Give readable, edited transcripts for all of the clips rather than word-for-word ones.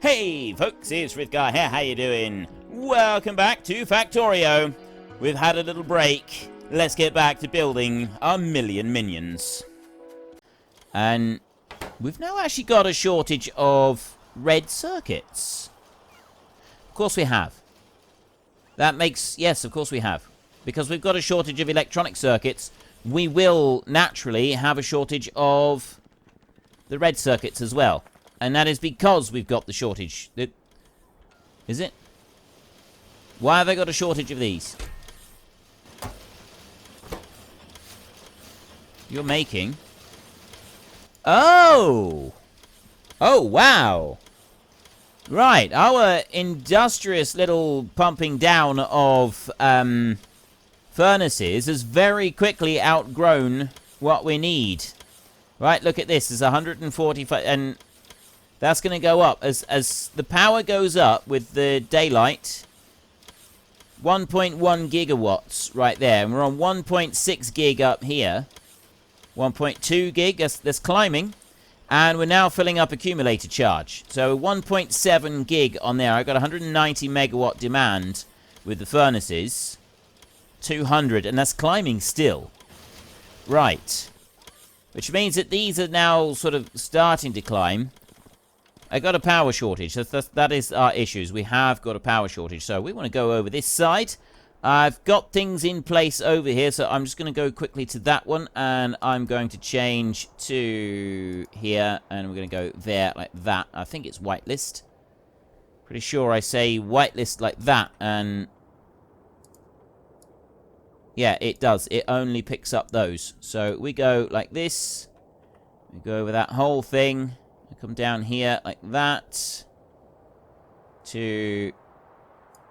Hey folks, it's Frithgar here, how you doing? Welcome back to Factorio. We've had a little break. Let's get back to building our million minions. And we've now actually got a shortage of red circuits. Of course we have. That makes... yes, of course we have. Because we've got a shortage of electronic circuits, we will naturally have a shortage of the red circuits as well. And that is because we've got the shortage. Is it? Why have I got a shortage of these? You're making... oh! Oh, wow! Right, our industrious little pumping down of furnaces has very quickly outgrown what we need. Right, look at this. There's 145... and that's going to go up. As the power goes up with the daylight, 1.1 gigawatts right there. And we're on 1.6 gig up here. 1.2 gig, that's climbing. And we're now filling up accumulator charge. So 1.7 gig on there. I've got 190 megawatt demand with the furnaces. 200, and that's climbing still. Right. Which means that these are now sort of starting to climb. I got a power shortage. That is our issues. We have got a power shortage. So we want to go over this side. I've got things in place over here. So I'm just going to go quickly to that one. And I'm going to change to here. And we're going to go there like that. I think it's whitelist. Pretty sure I say whitelist like that. And yeah, it does. It only picks up those. So we go like this. We go over that whole thing. I come down here like that to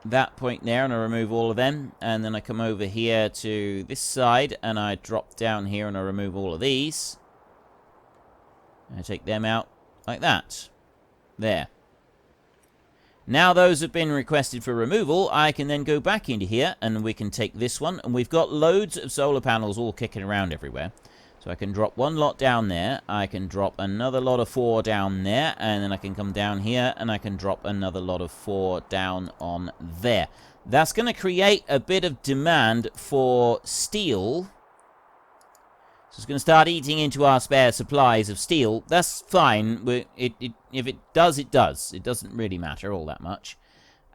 that point there, and I remove all of them. And then I come over here to this side, and I drop down here, and I remove all of these. I take them out like that. There. Now those have been requested for removal, I can then go back into here, and we can take this one. And we've got loads of solar panels all kicking around everywhere. So I can drop one lot down there, I can drop another lot of 4 down there, and then I can come down here, and I can drop another lot of 4 down on there. That's going to create a bit of demand for steel. So it's going to start eating into our spare supplies of steel. That's fine. If it does, it does. It doesn't really matter all that much.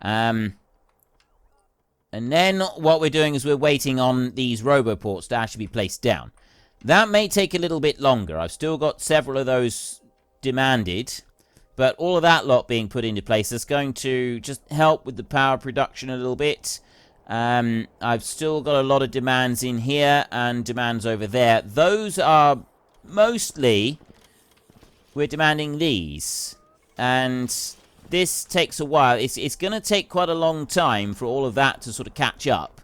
And then what we're doing is we're waiting on these roboports to actually be placed down. That may take a little bit longer. I've still got several of those demanded. But all of that lot being put into place is going to just help with the power production a little bit. I've still got a lot of demands in here and demands over there. Those are mostly... we're demanding these. And this takes a while. It's going to take quite a long time for all of that to sort of catch up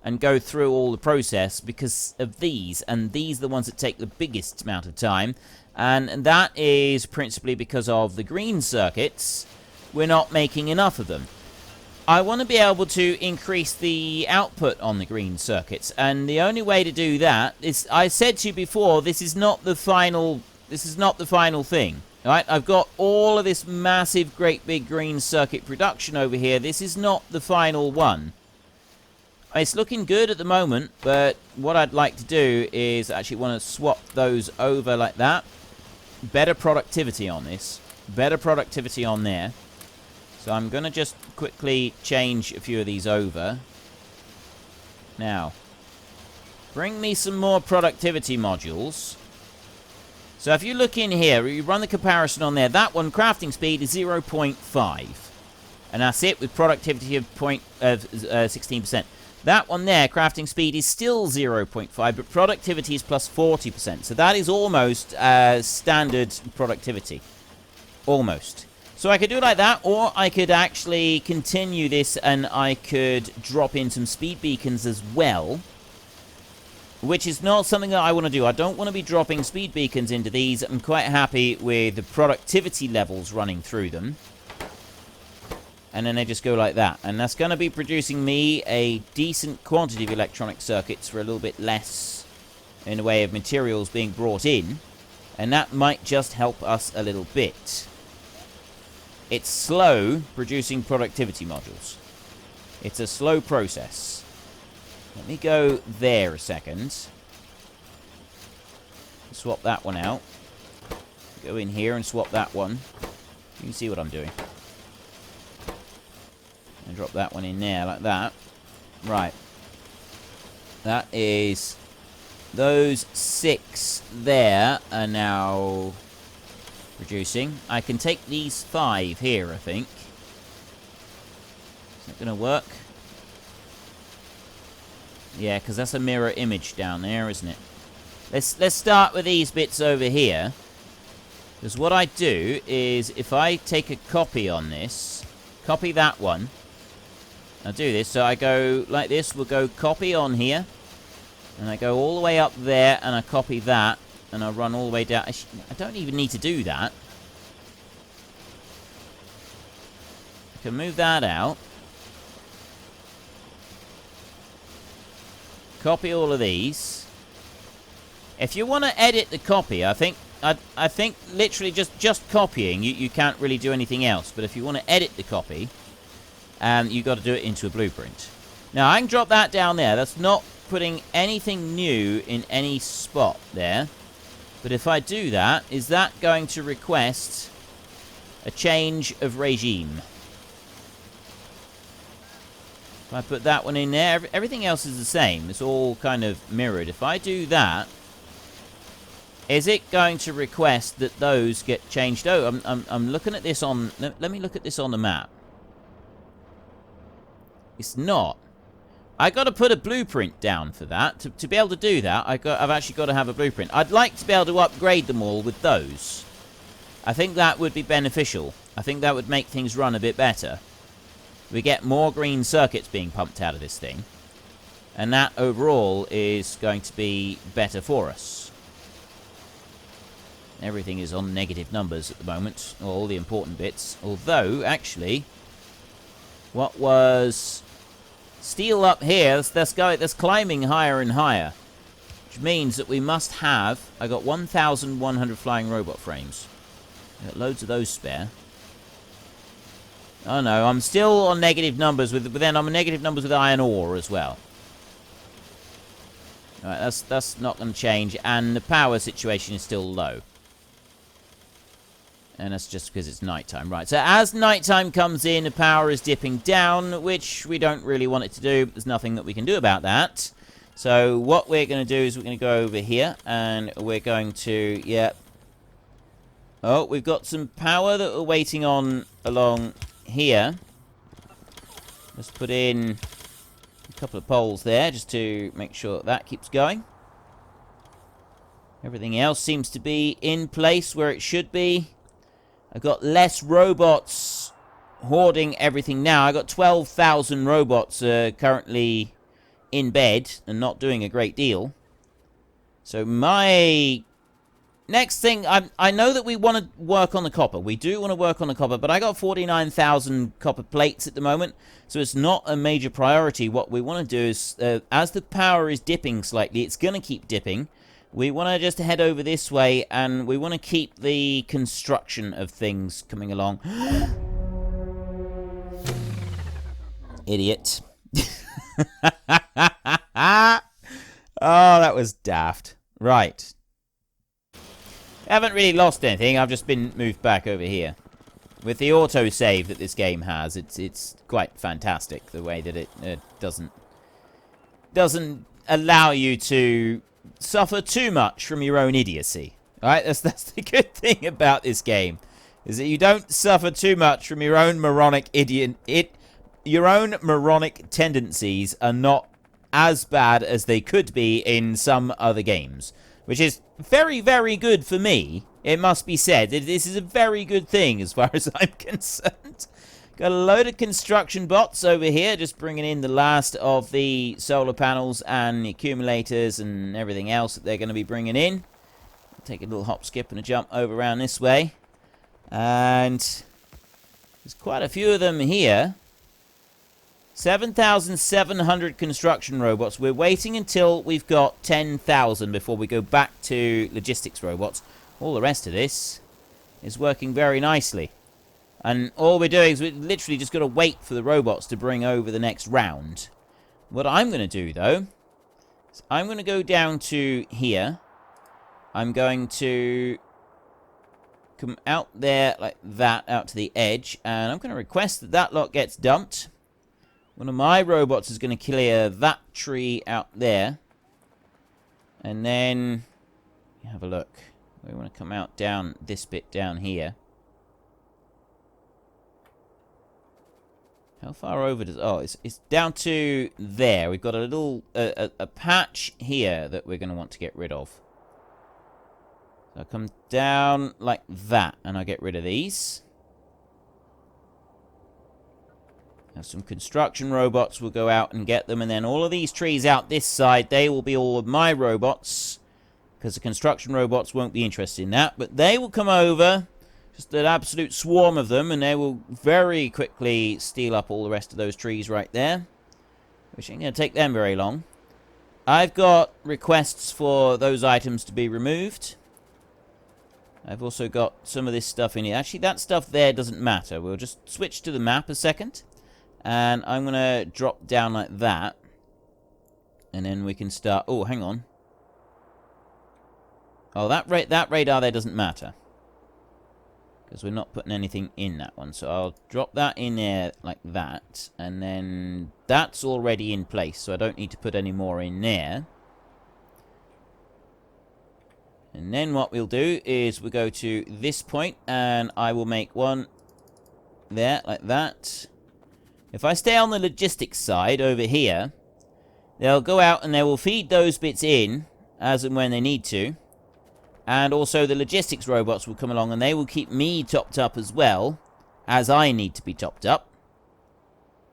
and go through all the process because of these. And these are the ones that take the biggest amount of time. And that is principally because of the green circuits. We're not making enough of them. I want to be able to increase the output on the green circuits. And the only way to do that is, I said to you before, this is not the final thing. Right? I've got all of this massive, great big green circuit production over here. This is not the final one. It's looking good at the moment, but what I'd like to do is actually want to swap those over like that. Better productivity on this. Better productivity on there. So I'm going to just quickly change a few of these over. Now, bring me some more productivity modules. So if you look in here, you run the comparison on there. That one, crafting speed is 0.5. And that's it with productivity of 16%. That one there, crafting speed, is still 0.5, but productivity is plus 40%. So that is almost standard productivity. Almost. So I could do it like that, or I could actually continue this and I could drop in some speed beacons as well. Which is not something that I want to do. I don't want to be dropping speed beacons into these. I'm quite happy with the productivity levels running through them. And then they just go like that. And that's going to be producing me a decent quantity of electronic circuits for a little bit less in the way of materials being brought in. And that might just help us a little bit. It's slow producing productivity modules. It's a slow process. Let me go there a second. Swap that one out. Go in here and swap that one. You can see what I'm doing. And drop that one in there like that. Right. That is... Those 6 there are now producing. I can take these 5 here, I think. Is that going to work? Yeah, because that's a mirror image down there, isn't it? Let's start with these bits over here. Because what I do is, if I take a copy on this, copy that one. I'll do this, so I go like this, we'll go copy on here. And I go all the way up there, and I copy that, and I run all the way down. I don't even need to do that. I can move that out. Copy all of these. If you want to edit the copy, I think literally just copying, you can't really do anything else. But if you want to edit the copy, you've got to do it into a blueprint. Now, I can drop that down there. That's not putting anything new in any spot there. But if I do that, is that going to request a change of regime? If I put that one in there, everything else is the same. It's all kind of mirrored. If I do that, is it going to request that those get changed? Oh, I'm looking at this on... Let me look at this on the map. It's not. I got to put a blueprint down for that. To be able to do that, I've actually got to have a blueprint. I'd like to be able to upgrade them all with those. I think that would be beneficial. I think that would make things run a bit better. We get more green circuits being pumped out of this thing. And that overall is going to be better for us. Everything is on negative numbers at the moment. All the important bits. Although, actually, what was... Steel up here, that's climbing higher and higher. Which means that we must have... I got 1,100 flying robot frames. I got loads of those spare. Oh no, I'm still on negative numbers but then I'm on negative numbers with iron ore as well. Alright, that's not going to change. And the power situation is still low. And that's just because it's nighttime. Right, so as nighttime comes in, the power is dipping down, which we don't really want it to do. There's nothing that we can do about that. So what we're going to do is we're going to go over here, and we're going to, yeah. Oh, we've got some power that we're waiting on along here. Let's put in a couple of poles there, just to make sure that keeps going. Everything else seems to be in place where it should be. I've got less robots hoarding everything now. I've got 12,000 robots currently in bed and not doing a great deal. So my next thing, I know that we want to work on the copper. We do want to work on the copper, but I got 49,000 copper plates at the moment, so it's not a major priority. What we want to do is, as the power is dipping slightly, it's going to keep dipping. We want to just head over this way, and we want to keep the construction of things coming along. Idiot. Oh, that was daft. Right. I haven't really lost anything. I've just been moved back over here. With the autosave that this game has, it's quite fantastic, the way that it doesn't allow you to suffer too much from your own idiocy. Alright, that's the good thing about this game, is that you don't suffer too much from your own moronic your own moronic tendencies are not as bad as they could be in some other games, which is very, very good for me. It must be said. This is a very good thing as far as I'm concerned. Got a load of construction bots over here, just bringing in the last of the solar panels and the accumulators and everything else that they're going to be bringing in. Take a little hop, skip, and a jump over around this way. And there's quite a few of them here. 7,700 construction robots. We're waiting until we've got 10,000 before we go back to logistics robots. All the rest of this is working very nicely. And all we're doing is we're literally just got to wait for the robots to bring over the next round. What I'm going to do, though, is I'm going to go down to here. I'm going to come out there like that, out to the edge. And I'm going to request that that lot gets dumped. One of my robots is going to clear that tree out there. And then, have a look. We want to come out down this bit down here. How far over does... Oh, it's down to there. We've got a little... a patch here that we're going to want to get rid of. So I come down like that, and I get rid of these. Have some construction robots. We'll go out and get them, and then all of these trees out this side, they will be all of my robots. Because the construction robots won't be interested in that. But they will come over... Just an absolute swarm of them, and they will very quickly steal up all the rest of those trees right there. Which ain't going to take them very long. I've got requests for those items to be removed. I've also got some of this stuff in here. Actually, that stuff there doesn't matter. We'll just switch to the map a second. And I'm going to drop down like that. And then we can start... Oh, hang on. Oh, that radar there doesn't matter. Because we're not putting anything in that one. So I'll drop that in there like that. And then that's already in place. So I don't need to put any more in there. And then what we'll do is we'll go to this point. And I will make one there like that. If I stay on the logistics side over here, they'll go out and they will feed those bits in as and when they need to. And also the logistics robots will come along and they will keep me topped up as well as I need to be topped up.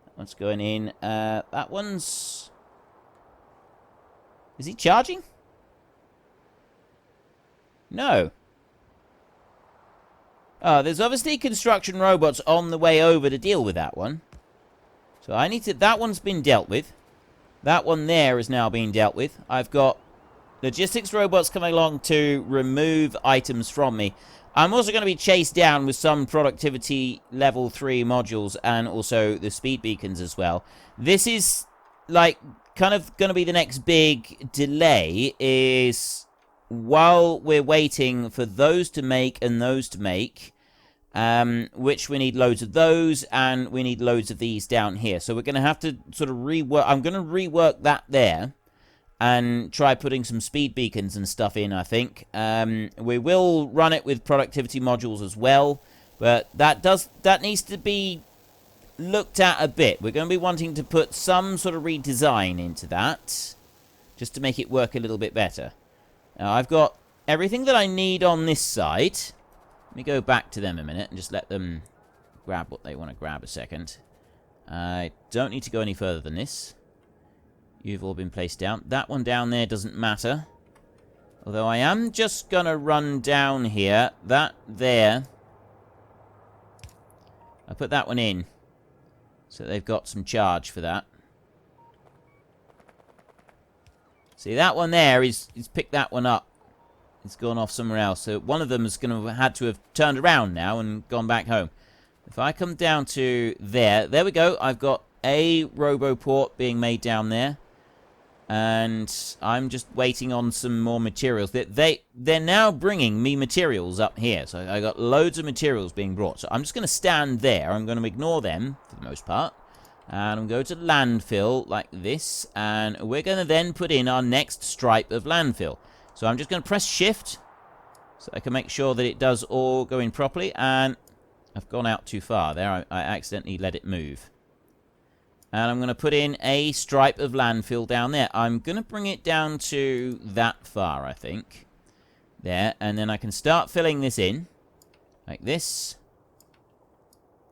That one's going in. That one's... Is he charging? No. Oh, there's obviously construction robots on the way over to deal with that one. So I need to... That one's been dealt with. That one there is now being dealt with. I've got... logistics robots coming along to remove items from me. I'm also going to be chased down with some productivity level 3 modules and also the speed beacons as well. This is like kind of going to be the next big delay is while we're waiting for those to make and those to make, which we need loads of those and we need loads of these down here. So we're going to have to sort of rework. I'm going to rework that there. And try putting some speed beacons and stuff in, I think. We will run it with productivity modules as well. But that needs to be looked at a bit. We're going to be wanting to put some sort of redesign into that. Just to make it work a little bit better. Now, I've got everything that I need on this side. Let me go back to them a minute and just let them grab what they want to grab a second. I don't need to go any further than this. You've all been placed down. That one down there doesn't matter. Although I am just going to run down here. That there. I put that one in. So they've got some charge for that. See, that one there is picked that one up. It's gone off somewhere else. So one of them is going to have had to have turned around now and gone back home. If I come down to there. There we go. I've got a roboport being made down there. And I'm just waiting on some more materials. They're now bringing me materials up here. So I got loads of materials being brought. So I'm just going to stand there. I'm going to ignore them for the most part. And I'm going to landfill like this. And we're going to then put in our next stripe of landfill. So I'm just going to press shift. So I can make sure that it does all go in properly. And I've gone out too far there. I accidentally let it move. And I'm going to put in a stripe of landfill down there. I'm going to bring it down to that far, I think. There. And then I can start filling this in. Like this.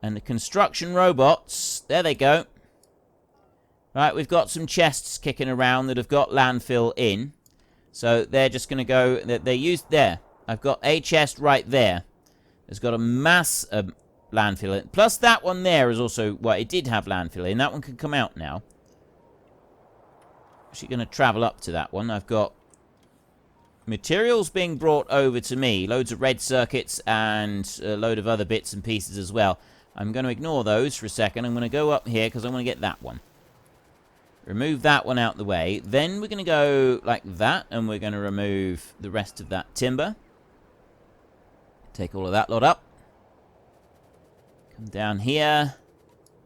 And the construction robots. There they go. Right, we've got some chests kicking around that have got landfill in. So they're just going to go... They're used there. I've got a chest right there. It's got a mass of landfill in. Plus that one there is also... Well, it did have landfill in. That one can come out now. Actually going to travel up to that one. I've got materials being brought over to me. Loads of red circuits and a load of other bits and pieces as well. I'm going to ignore those for a second. I'm going to go up here because I want to get that one. Remove that one out the way. Then we're going to go like that, and we're going to remove the rest of that timber. Take all of that lot up. Come down here.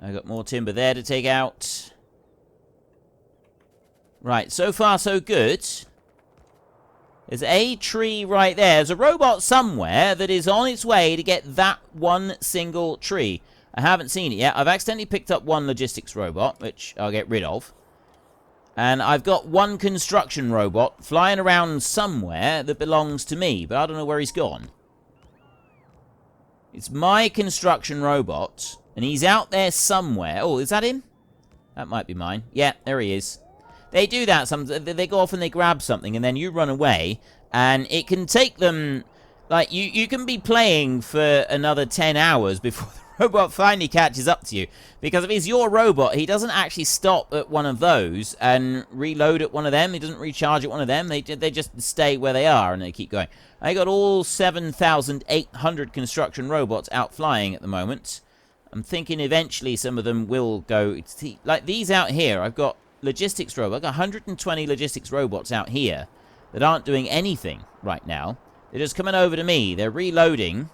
I've got more timber there to take out. Right, so far so good. There's a tree right there. There's a robot somewhere that is on its way to get that one single tree. I haven't seen it yet. I've accidentally picked up one logistics robot, which I'll get rid of. And I've got one construction robot flying around somewhere that belongs to me, but I don't know where he's gone. It's my construction robot, and he's out there somewhere. Oh, is that him? That might be mine. Yeah, there he is. They do that. They go off and they grab something, and then you run away, and it can take them... Like, you can be playing for another 10 hours before the robot finally catches up to you. Because if he's your robot, he doesn't actually stop at one of those and reload at one of them. He doesn't recharge at one of them. They just stay where they are, and they keep going. I got all 7,800 construction robots out flying at the moment. I'm thinking eventually some of them will go... Like these out here, I've got logistics robots. I've got 120 logistics robots out here that aren't doing anything right now. They're just coming over to me. They're reloading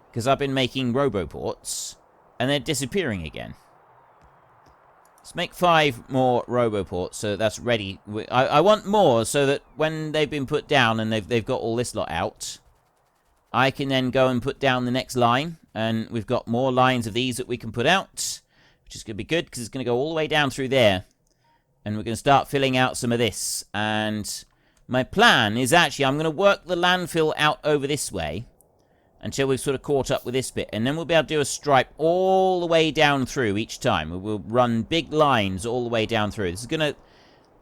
because I've been making roboports, and they're disappearing again. Let's make 5 more roboports so that's ready. I want more so that when they've been put down and they've got all this lot out, I can then go and put down the next line, and we've got more lines of these that we can put out, which is going to be good because it's going to go all the way down through there, and we're going to start filling out some of this. And my plan is actually I'm going to work the landfill out over this way until we've sort of caught up with this bit, and then we'll be able to do a stripe all the way down through each time. We'll run big lines all the way down through. This is going to...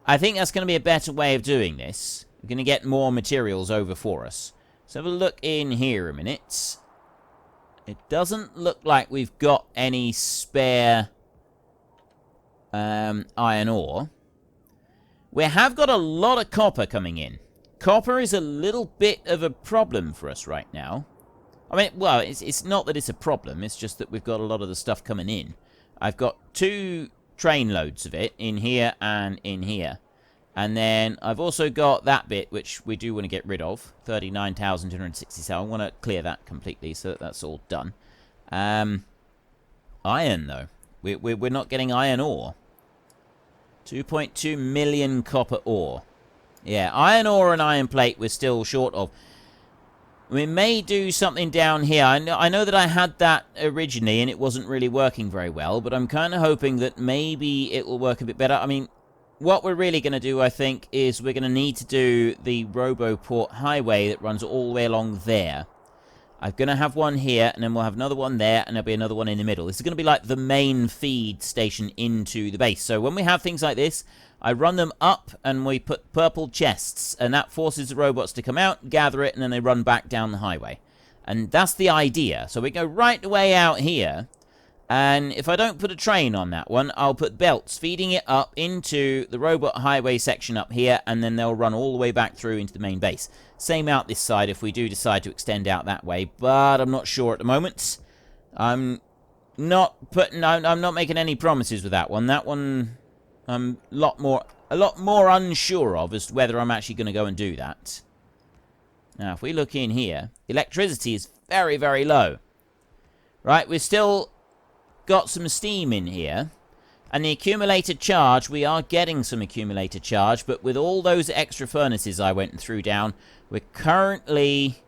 I think that's going to be a better way of doing this. We're going to get more materials over for us. So have a look in here a minute. It doesn't look like we've got any spare iron ore. We have got a lot of copper coming in. Copper is a little bit of a problem for us right now. I mean, well, it's not that it's a problem. It's just that we've got a lot of the stuff coming in. I've got 2 train loads of it in here and in here. And then I've also got that bit, which we do want to get rid of. 39,267. I want to clear that completely so that that's all done. Iron, though. We're not getting iron ore. 2.2 million copper ore. Yeah, iron ore and iron plate we're still short of. We may do something down here. I know that I had that originally and it wasn't really working very well, but I'm kind of hoping that maybe it will work a bit better. I mean, what we're really going to do, I think, is we're going to need to do the Roboport highway that runs all the way along there. I'm going to have one here, and then we'll have another one there, and there'll be another one in the middle. This is going to be like the main feed station into the base. So when we have things like this, I run them up, and we put purple chests, and that forces the robots to come out, gather it, and then they run back down the highway. And that's the idea. So we go right the way out here, and if I don't put a train on that one, I'll put belts feeding it up into the robot highway section up here, and then they'll run all the way back through into the main base. Same out this side if we do decide to extend out that way, but I'm not sure at the moment. I'm not making any promises with that one. That one I'm a lot more unsure of as to whether I'm actually going to go and do that. Now, if we look in here, electricity is very, very low. Right, we've still got some steam in here. And the accumulated charge, we are getting some accumulated charge, but with all those extra furnaces I went and threw down, we're currently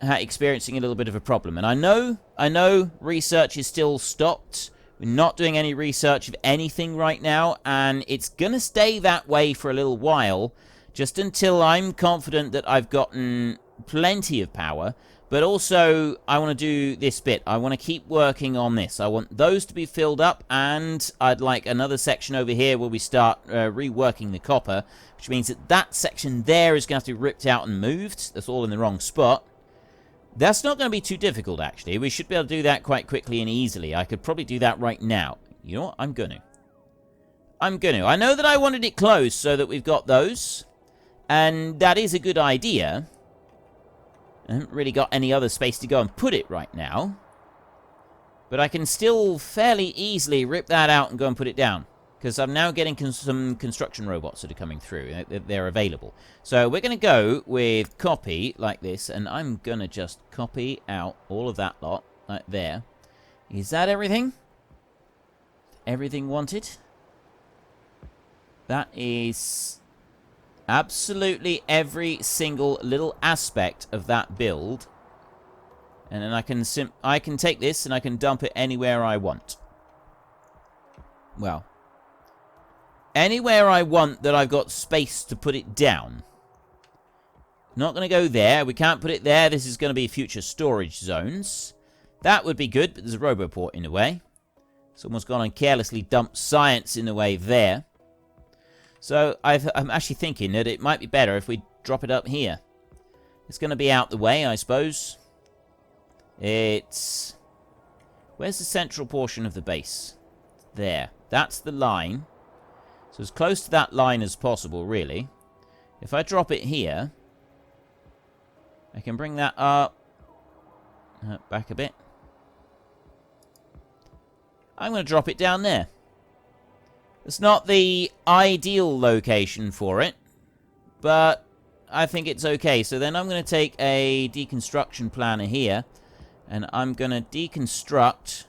experiencing a little bit of a problem. And I know research is still stopped. We're not doing any research of anything right now, and it's going to stay that way for a little while, just until I'm confident that I've gotten plenty of power. But also, I want to do this bit. I want to keep working on this. I want those to be filled up, and I'd like another section over here where we start reworking the copper, which means that that section there is going to have to be ripped out and moved. That's all in the wrong spot. That's not going to be too difficult, actually. We should be able to do that quite quickly and easily. I could probably do that right now. You know what? I'm going to. I know that I wanted it closed so that we've got those. And that is a good idea. I haven't really got any other space to go and put it right now. But I can still fairly easily rip that out and go and put it down. Because I'm now getting some construction robots that are coming through. They're available. So we're going to go with copy like this. And I'm going to just copy out all of that lot right there. Is that everything? Everything wanted? That is absolutely every single little aspect of that build. And then I can take this and I can dump it anywhere I want. Well, anywhere I want that I've got space to put it down. Not going to go there. We can't put it there. This is going to be future storage zones. That would be good, but there's a roboport in the way. Someone's gone and carelessly dumped science in the way there. So I'm actually thinking that it might be better if we drop it up here. It's going to be out the way, I suppose. Where's the central portion of the base? There. That's the line. So as close to that line as possible, really. If I drop it here, I can bring that up. Back a bit. I'm going to drop it down there. It's not the ideal location for it, but I think it's okay. So then I'm going to take a deconstruction planner here, and I'm going to deconstruct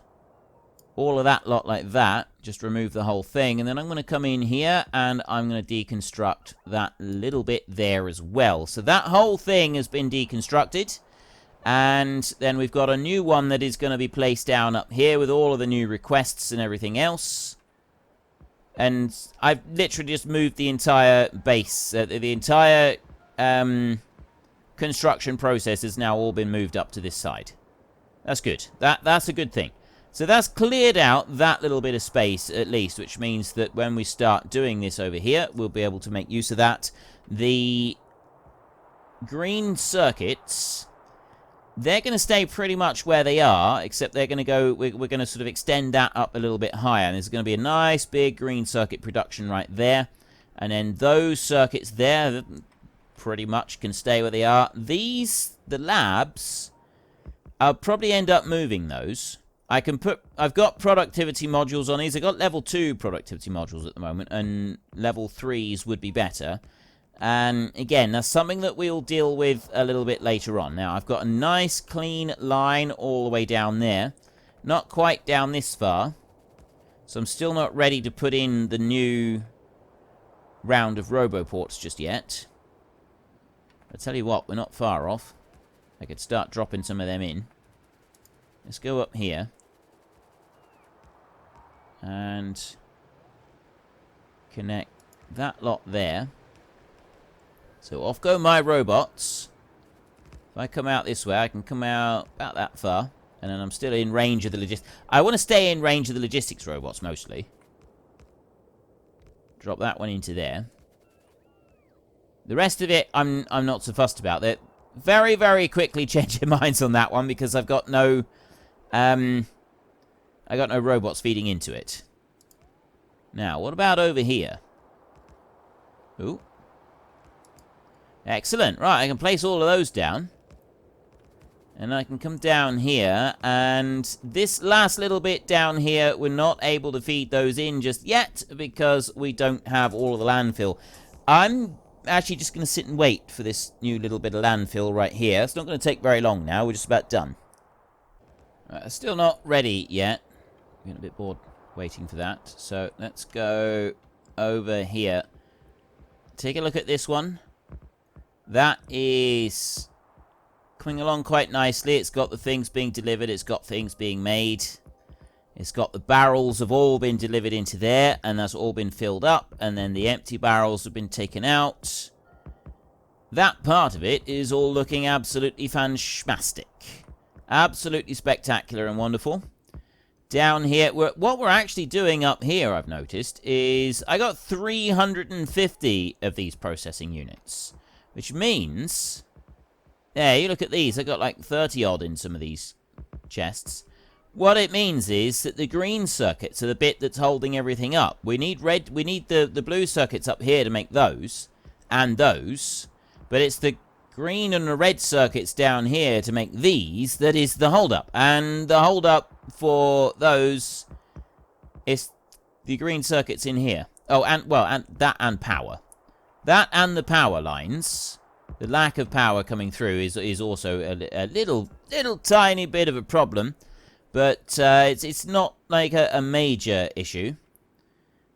all of that lot like that. Just remove the whole thing, and then I'm going to come in here, and I'm going to deconstruct that little bit there as well. So that whole thing has been deconstructed. And then we've got a new one that is going to be placed down up here with all of the new requests and everything else. And I've literally just moved the entire base. The entire construction process has now all been moved up to this side. That's good. That's a good thing. So that's cleared out that little bit of space at least, which means that when we start doing this over here, we'll be able to make use of that. The green circuits, they're going to stay pretty much where they are, except they're going to go, we're going to sort of extend that up a little bit higher. And there's going to be a nice big green circuit production right there. And then those circuits there pretty much can stay where they are. These, the labs, I'll probably end up moving those. I've got productivity modules on these. I've got level 2 productivity modules at the moment, and level 3s would be better. And again, that's something that we'll deal with a little bit later on. Now, I've got a nice clean line all the way down there. Not quite down this far. So I'm still not ready to put in the new round of roboports just yet. I tell you what, we're not far off. I could start dropping some of them in. Let's go up here. And connect that lot there. So off go my robots. If I come out this way, I can come out about that far. And then I'm still in range of the logistics. I want to stay in range of the logistics robots, mostly. Drop that one into there. The rest of it, I'm not so fussed about. They're very, very quickly change your minds on that one, because I've got no... I got no robots feeding into it. Now, what about over here? Ooh. Excellent. Right, I can place all of those down. And I can come down here. And this last little bit down here, we're not able to feed those in just yet, because we don't have all of the landfill. I'm actually just going to sit and wait for this new little bit of landfill right here. It's not going to take very long now. We're just about done. Right, still not ready yet. I'm getting a bit bored waiting for that. So let's go over here. Take a look at this one. That is coming along quite nicely. It's got the things being delivered. It's got things being made. It's got the barrels have all been delivered into there, and that's all been filled up. And then the empty barrels have been taken out. That part of it is all looking absolutely fantastic. Absolutely spectacular and wonderful. Down here, what we're actually doing up here, I've noticed, is I got 350 of these processing units. Which means... Yeah, you look at these. I got like 30 odd in some of these chests. What it means is that the green circuits are the bit that's holding everything up. We need the blue circuits up here to make those. and those. But it's the green and the red circuits down here to make these that is the holdup. And the holdup for those is the green circuits in here. Oh, and that and power. That and the power lines. The lack of power coming through is also a little tiny bit of a problem. But it's not like a major issue.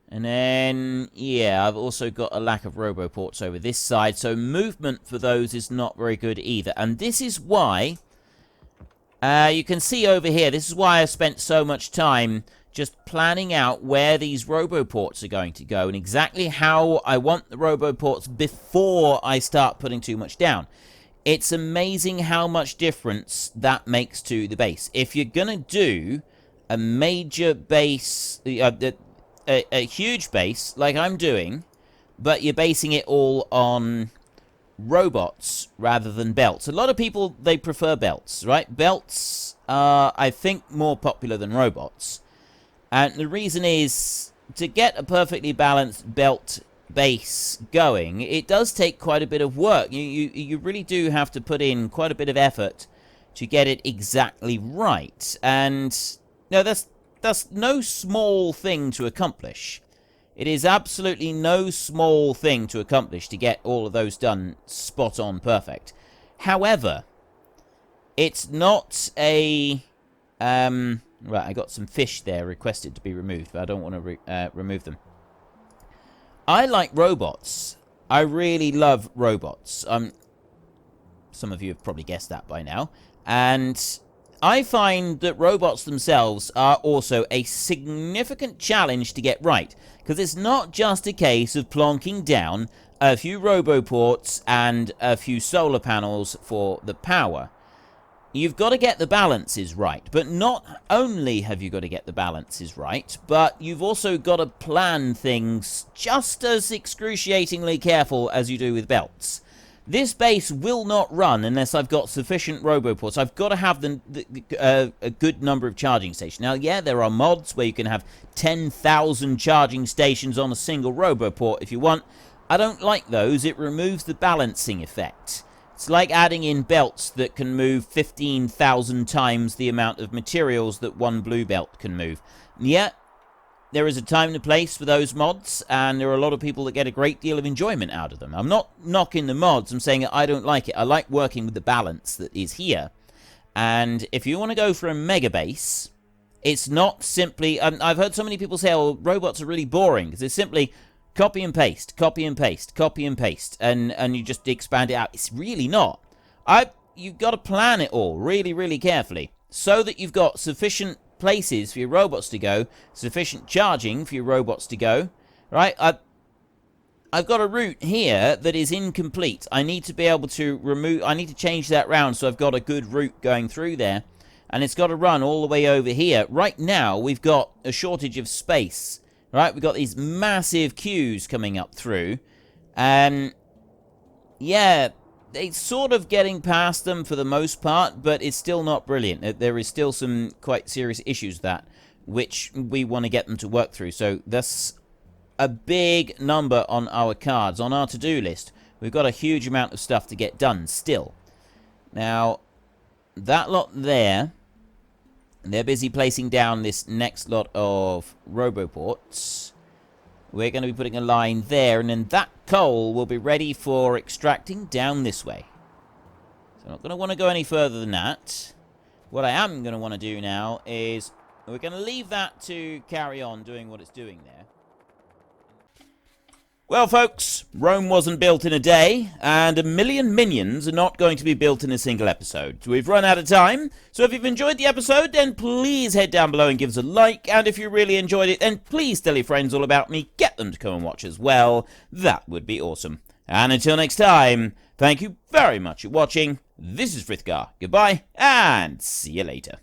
And then, yeah, I've also got a lack of roboports over this side, so movement for those is not very good either. And this is why, you can see over here, this is why I spent so much time just planning out where these roboports are going to go and exactly how I want the roboports before I start putting too much down. It's amazing how much difference that makes to the base. If you're going to do a major base... a huge base, like I'm doing, but you're basing it all on robots rather than belts. A lot of people, they prefer belts, right? Belts are, I think, more popular than robots. And the reason is, to get a perfectly balanced belt base going, it does take quite a bit of work. You really do have to put in quite a bit of effort to get it exactly right. And, no, that's no small thing to accomplish. It is absolutely no small thing to accomplish to get all of those done spot on perfect. However, it's not a... right, I got some fish there requested to be removed, but I don't want to remove them. I like robots. I really love robots. Some of you have probably guessed that by now. And I find that robots themselves are also a significant challenge to get right, because it's not just a case of plonking down a few roboports and a few solar panels for the power. You've got to get the balances right, but not only have you got to get the balances right, but you've also got to plan things just as excruciatingly careful as you do with belts. This base will not run unless I've got sufficient roboports. I've got to have a good number of charging stations. Now, yeah, there are mods where you can have 10,000 charging stations on a single roboport if you want. I don't like those. It removes the balancing effect. It's like adding in belts that can move 15,000 times the amount of materials that one blue belt can move. Yeah, there is a time and a place for those mods, and there are a lot of people that get a great deal of enjoyment out of them. I'm not knocking the mods, I'm saying I don't like it. I like working with the balance that is here. And if you want to go for a mega base, it's not simply... I've heard so many people say, oh, robots are really boring, because it's simply copy and paste, copy and paste, copy and paste, and you just expand it out. It's really not. You've got to plan it all really, really carefully, so that you've got sufficient places for your robots to go, sufficient charging for your robots to go, right? I've got a route here that is incomplete. I need to be able to I need to change that round so I've got a good route going through there, and it's got to run all the way over here. Right now, we've got a shortage of space, right? We've got these massive queues coming up through, and yeah, it's sort of getting past them for the most part, but it's still not brilliant. There is still some quite serious issues which we want to get them to work through. So that's a big number on our cards, on our to-do list. We've got a huge amount of stuff to get done still. Now, that lot there, they're busy placing down this next lot of roboports. We're going to be putting a line there, and then that coal will be ready for extracting down this way. So I'm not going to want to go any further than that. What I am going to want to do now is we're going to leave that to carry on doing what it's doing there. Well, folks, Rome wasn't built in a day, and 1 million minions are not going to be built in a single episode. We've run out of time, so if you've enjoyed the episode, then please head down below and give us a like, and if you really enjoyed it, then please tell your friends all about me, get them to come and watch as well. That would be awesome. And until next time, thank you very much for watching. This is Frithgar. Goodbye, and see you later.